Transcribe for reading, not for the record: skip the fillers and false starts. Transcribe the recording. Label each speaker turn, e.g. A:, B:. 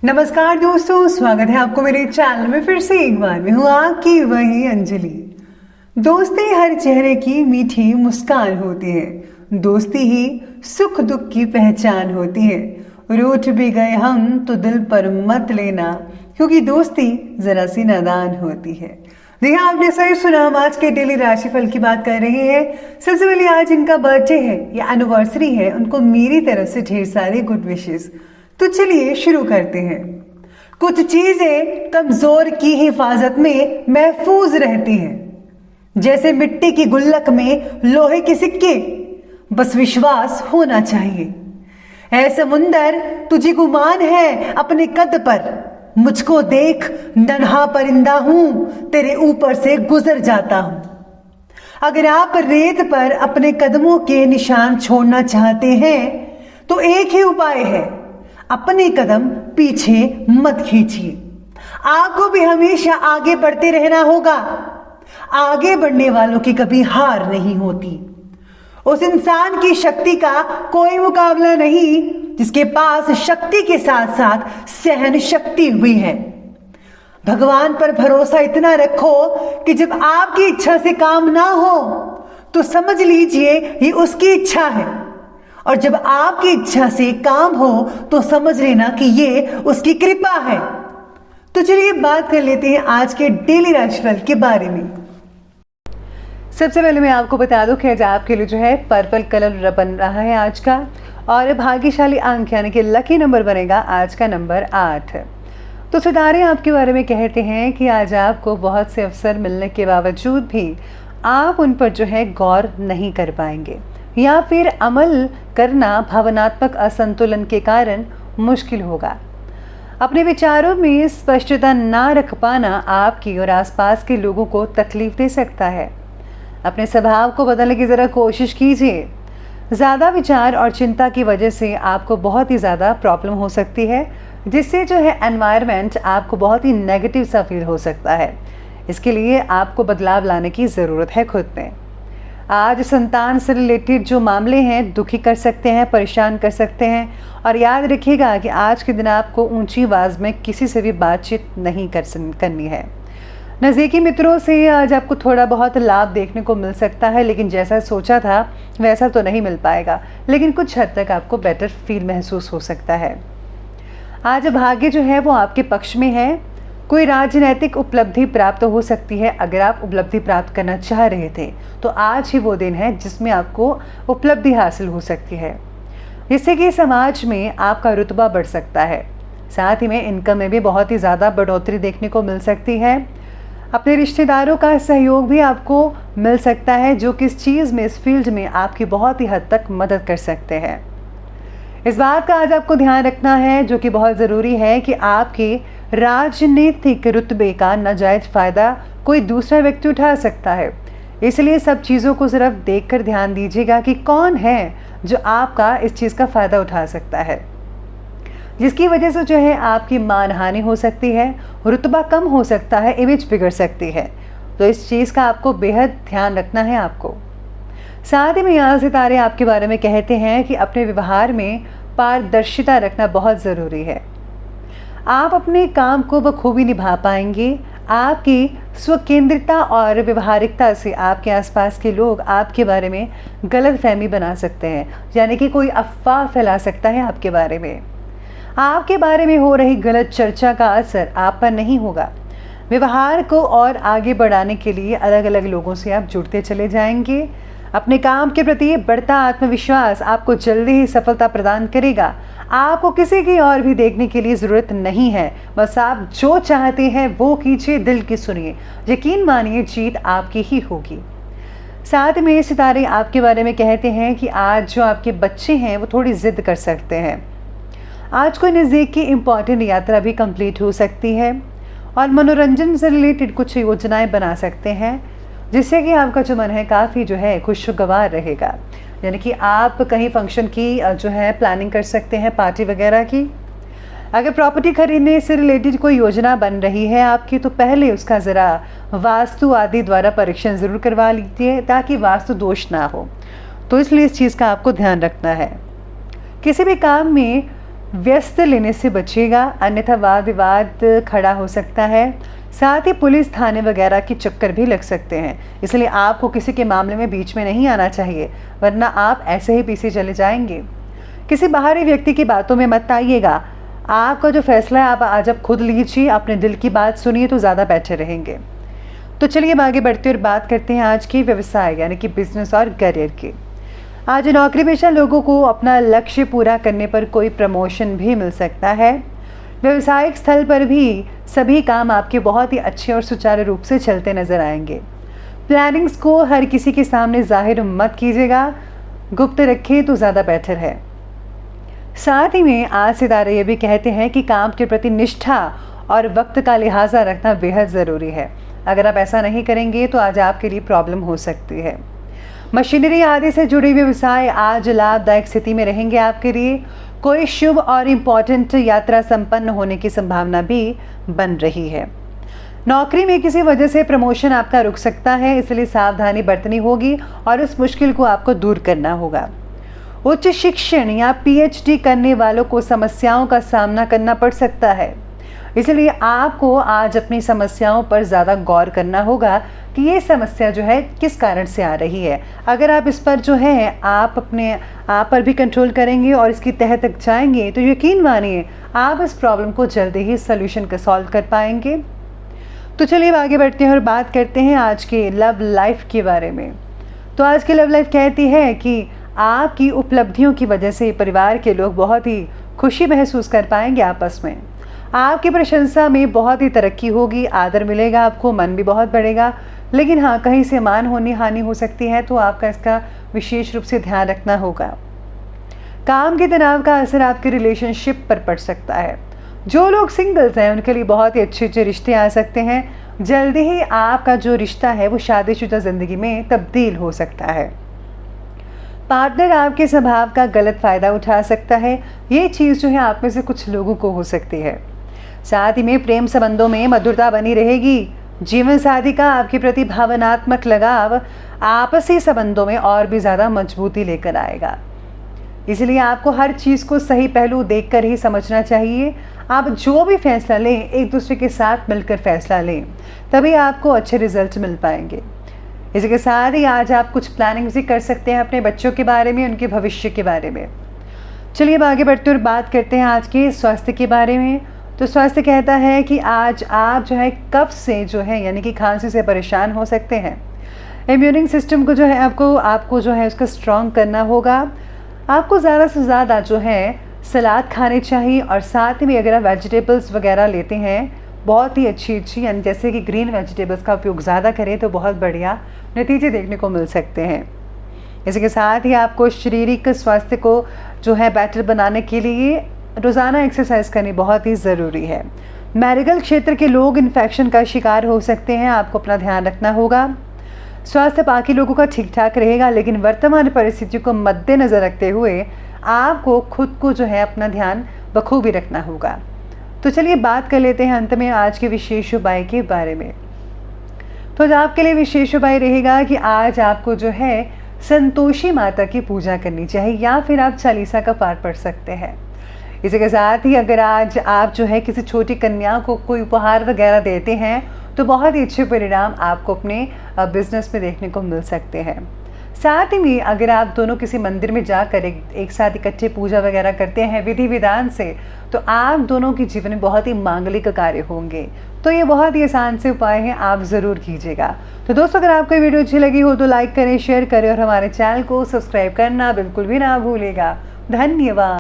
A: नमस्कार दोस्तों, स्वागत है आपको मेरे चैनल में फिर से एक बार। मैं हूँ आपकी वही अंजलि। दोस्ती हर चेहरे की मीठी मुस्कान होती है। दोस्ती ही सुख दुख की पहचान होती है। रूठ भी गए हम तो दिल पर मत लेना, क्योंकि दोस्ती जरा सी नादान होती है। देखिए, आपने सही सुना। हम आज के डेली राशिफल की बात कर रहे हैं। सबसे पहले आज इनका बर्थडे है या एनिवर्सरी है, उनको मेरी तरफ से ढेर सारे गुड विशेस। तो चलिए शुरू करते हैं। कुछ चीजें कमजोर की हिफाजत में महफूज रहती हैं, जैसे मिट्टी की गुल्लक में लोहे के सिक्के। बस विश्वास होना चाहिए। ऐ समुंदर, तुझे गुमान है अपने कद पर। मुझको देख, नन्हा परिंदा हूं, तेरे ऊपर से गुजर जाता हूं। अगर आप रेत पर अपने कदमों के निशान छोड़ना चाहते हैं तो एक ही उपाय है, अपने कदम पीछे मत खींचिए। आपको भी हमेशा आगे बढ़ते रहना होगा। आगे बढ़ने वालों की कभी हार नहीं होती। उस इंसान की शक्ति का कोई मुकाबला नहीं जिसके पास शक्ति के साथ साथ सहन शक्ति भी है। भगवान पर भरोसा इतना रखो कि जब आपकी इच्छा से काम ना हो तो समझ लीजिए ये उसकी इच्छा है, और जब आपकी इच्छा से काम हो तो समझ लेना कि ये उसकी कृपा है। तो चलिए बात कर लेते हैं आज के डेली राशिफल के बारे में। सबसे पहले मैं आपको बता दूं कि आज आपके लिए जो है पर्पल कलर बन रहा है आज का, और भाग्यशाली अंक यानी कि लकी नंबर बनेगा आज का नंबर 8। तो सितारे आपके बारे में कहते हैं कि आज आपको बहुत से अवसर मिलने के बावजूद भी आप उन पर जो है गौर नहीं कर पाएंगे, या फिर अमल करना भावनात्मक असंतुलन के कारण मुश्किल होगा। अपने विचारों में स्पष्टता ना रख पाना आपकी और आसपास के लोगों को तकलीफ दे सकता है। अपने स्वभाव को बदलने की ज़रा कोशिश कीजिए। ज़्यादा विचार और चिंता की वजह से आपको बहुत ही ज़्यादा प्रॉब्लम हो सकती है, जिससे जो है एनवायरनमेंट आपको बहुत ही नेगेटिव सा फील हो सकता है। इसके लिए आपको बदलाव लाने की ज़रूरत है खुद में। आज संतान से रिलेटेड जो मामले हैं दुखी कर सकते हैं, परेशान कर सकते हैं, और याद रखिएगा कि आज के दिन आपको ऊंची आवाज़ में किसी से भी बातचीत नहीं करनी है। नज़दीकी मित्रों से आज आपको थोड़ा बहुत लाभ देखने को मिल सकता है, लेकिन जैसा सोचा था वैसा तो नहीं मिल पाएगा, लेकिन कुछ हद तक आपको बेटर फील महसूस हो सकता है। आज भाग्य जो है वो आपके पक्ष में है। कोई राजनैतिक उपलब्धि प्राप्त हो सकती है। अगर आप उपलब्धि प्राप्त करना चाह रहे थे तो आज ही वो दिन है जिसमें आपको उपलब्धि हासिल हो सकती है, जिससे कि समाज में आपका रुतबा बढ़ सकता है। साथ ही में इनकम में भी बहुत ही ज़्यादा बढ़ोतरी देखने को मिल सकती है। अपने रिश्तेदारों का सहयोग भी आपको मिल सकता है, जो कि इस चीज़ में, इस फील्ड में आपकी बहुत ही हद तक मदद कर सकते हैं। इस बात का आज आपको ध्यान रखना है, जो कि बहुत ज़रूरी है, कि आपके राजनीतिक रुतबे का नाजायज़ फ़ायदा कोई दूसरा व्यक्ति उठा सकता है। इसलिए सब चीज़ों को सिर्फ देखकर ध्यान दीजिएगा कि कौन है जो आपका इस चीज़ का फ़ायदा उठा सकता है, जिसकी वजह से जो है आपकी मानहानि हो सकती है, रुतबा कम हो सकता है, इमेज बिगड़ सकती है। तो इस चीज़ का आपको बेहद ध्यान रखना है आपको। साथ ही में यहाँ सितारे आपके बारे में कहते हैं कि अपने व्यवहार में पारदर्शिता रखना बहुत ज़रूरी है। आप अपने काम को बखूबी निभा पाएंगे। आपकी स्वकेंद्रिता और व्यवहारिकता से आपके आसपास के लोग आपके बारे में गलत फहमी बना सकते हैं, यानी कि कोई अफवाह फैला सकता है आपके बारे में। आपके बारे में हो रही गलत चर्चा का असर आप पर नहीं होगा। व्यवहार को और आगे बढ़ाने के लिए अलग अलग लोगों से आप जुड़ते चले जाएंगे। अपने काम के प्रति बढ़ता आत्मविश्वास आपको जल्दी ही सफलता प्रदान करेगा। आपको किसी की और भी देखने के लिए ज़रूरत नहीं है। बस आप जो चाहते हैं वो कीजिए, दिल की सुनिए। यकीन मानिए जीत आपकी ही होगी। साथ में सितारे आपके बारे में कहते हैं कि आज जो आपके बच्चे हैं वो थोड़ी ज़िद कर सकते हैं। आज कोई नज़दीक की इम्पॉर्टेंट यात्रा भी कंप्लीट हो सकती है, और मनोरंजन से रिलेटेड कुछ योजनाएं बना सकते हैं, जिससे कि आपका जो मन है काफ़ी जो है खुशगवार रहेगा। यानी कि आप कहीं फंक्शन की जो है प्लानिंग कर सकते हैं, पार्टी वगैरह की। अगर प्रॉपर्टी खरीदने से रिलेटेड कोई योजना बन रही है आपकी, तो पहले उसका ज़रा वास्तु आदि द्वारा परीक्षण ज़रूर करवा लीजिए, ताकि वास्तु दोष ना हो। तो इसलिए इस चीज़ का आपको ध्यान रखना है। किसी भी काम में व्यस्त लेने से बचिएगा, अन्यथा वाद विवाद खड़ा हो सकता है। साथ ही पुलिस थाने वगैरह के चक्कर भी लग सकते हैं, इसलिए आपको किसी के मामले में बीच में नहीं आना चाहिए, वरना आप ऐसे ही पीछे चले जाएंगे। किसी बाहरी व्यक्ति की बातों में मत आइएगा। आपका जो फैसला है आप आज आप खुद लीजिए, अपने दिल की बात सुनिए तो ज़्यादा बेटर रहेंगे। तो चलिए अब आगे बढ़ते और बात करते हैं आज की व्यवसाय यानी कि बिजनेस और करियर की। आज नौकरी पेशा लोगों को अपना लक्ष्य पूरा करने पर कोई प्रमोशन भी मिल सकता है। व्यवसायिक स्थल पर भी सभी काम आपके बहुत ही अच्छे और सुचारू रूप से चलते नजर आएंगे। प्लानिंग्स को हर किसी के सामने जाहिर मत कीजिएगा, गुप्त रखिए तो ज़्यादा बेटर है। साथ ही में आज सितारे ये भी कहते हैं कि काम के प्रति निष्ठा और वक्त का लिहाजा रखना बेहद ज़रूरी है। अगर आप ऐसा नहीं करेंगे तो आज आपके लिए प्रॉब्लम हो सकती है। मशीनरी आदि से जुड़े व्यवसाय आज लाभदायक स्थिति में रहेंगे आपके लिए। कोई शुभ और इम्पॉर्टेंट यात्रा संपन्न होने की संभावना भी बन रही है। नौकरी में किसी वजह से प्रमोशन आपका रुक सकता है, इसलिए सावधानी बरतनी होगी और इस मुश्किल को आपको दूर करना होगा। उच्च शिक्षण या पीएचडी करने वालों को समस्याओं का सामना करना पड़ सकता है, इसलिए आपको आज अपनी समस्याओं पर ज़्यादा गौर करना होगा कि ये समस्या जो है किस कारण से आ रही है। अगर आप इस पर जो है आप अपने आप पर भी कंट्रोल करेंगे और इसकी तह तक जाएंगे तो यकीन मानिए आप इस प्रॉब्लम को जल्दी ही सॉल्यूशन का सॉल्व कर पाएंगे। तो चलिए आगे बढ़ते हैं और बात करते हैं आज के लव लाइफ के बारे में। तो आज की लव लाइफ कहती है कि आपकी उपलब्धियों की वजह से परिवार के लोग बहुत ही खुशी महसूस कर पाएंगे आपस में। आपकी प्रशंसा में बहुत ही तरक्की होगी, आदर मिलेगा आपको, मन भी बहुत बढ़ेगा। लेकिन हाँ, कहीं से मान हानि हो सकती है, तो आपका इसका विशेष रूप से ध्यान रखना होगा। काम के तनाव का असर आपके रिलेशनशिप पर पड़ सकता है। जो लोग सिंगल्स हैं उनके लिए बहुत ही अच्छे रिश्ते आ सकते हैं। जल्दी ही आपका जो रिश्ता है वो शादीशुदा ज़िंदगी में तब्दील हो सकता है। पार्टनर आपके स्वभाव का गलत फ़ायदा उठा सकता है, ये चीज़ जो है आप में से कुछ लोगों को हो सकती है। साथ ही में प्रेम संबंधों में मधुरता बनी रहेगी। जीवन साथी का आपके प्रति भावनात्मक लगाव आपसी संबंधों में और भी ज़्यादा मजबूती लेकर आएगा। इसलिए आपको हर चीज़ को सही पहलू देखकर ही समझना चाहिए। आप जो भी फैसला लें एक दूसरे के साथ मिलकर फैसला लें, तभी आपको अच्छे रिजल्ट मिल पाएंगे। इसी के साथ ही आज आप कुछ प्लानिंग भी कर सकते हैं अपने बच्चों के बारे में, उनके भविष्य के बारे में। चलिए अब आगे बढ़ते और बात करते हैं आज के स्वास्थ्य के बारे में। तो स्वास्थ्य कहता है कि आज आप जो है कफ से जो है यानी कि खांसी से परेशान हो सकते हैं। इम्यूनिंग सिस्टम को जो है आपको जो है उसका स्ट्रॉन्ग करना होगा। आपको ज़्यादा से ज़्यादा जो है सलाद खाने चाहिए और साथ में अगर आप वेजिटेबल्स वगैरह लेते हैं बहुत ही अच्छी यानी जैसे कि ग्रीन वेजिटेबल्स का उपयोग ज़्यादा करें तो बहुत बढ़िया नतीजे देखने को मिल सकते हैं। इसी के साथ ही आपको शारीरिक स्वास्थ्य को जो है बेटर बनाने के लिए रोज़ाना एक्सरसाइज करनी बहुत ही ज़रूरी है। मेडिकल क्षेत्र के लोग इन्फेक्शन का शिकार हो सकते हैं, आपको अपना ध्यान रखना होगा। स्वास्थ्य बाकी लोगों का ठीक ठाक रहेगा, लेकिन वर्तमान परिस्थितियों को मद्देनज़र रखते हुए आपको खुद को जो है अपना ध्यान बखूबी रखना होगा। तो चलिए बात कर लेते हैं अंत में आज के विशेष उपाय के बारे में। तो आज आपके लिए विशेष उपाय रहेगा कि आज आपको जो है संतोषी माता की पूजा करनी चाहिए या फिर आप चालीसा का पाठ पढ़ सकते हैं। इसी के साथ ही अगर आज आप जो है किसी छोटी कन्या को कोई उपहार वगैरह देते हैं तो बहुत ही अच्छे परिणाम आपको अपने बिजनेस में देखने को मिल सकते हैं। साथ ही में अगर आप दोनों किसी मंदिर में जाकर एक साथ इकट्ठे पूजा वगैरह करते हैं विधि विधान से, तो आप दोनों के जीवन में बहुत ही मांगलिक कार्य होंगे। तो ये बहुत ही आसान से उपाय हैं, आप ज़रूर कीजिएगा। तो दोस्तों अगर आपको वीडियो अच्छी लगी हो तो लाइक करें, शेयर करें और हमारे चैनल को सब्सक्राइब करना बिल्कुल भी ना भूलिएगा। धन्यवाद।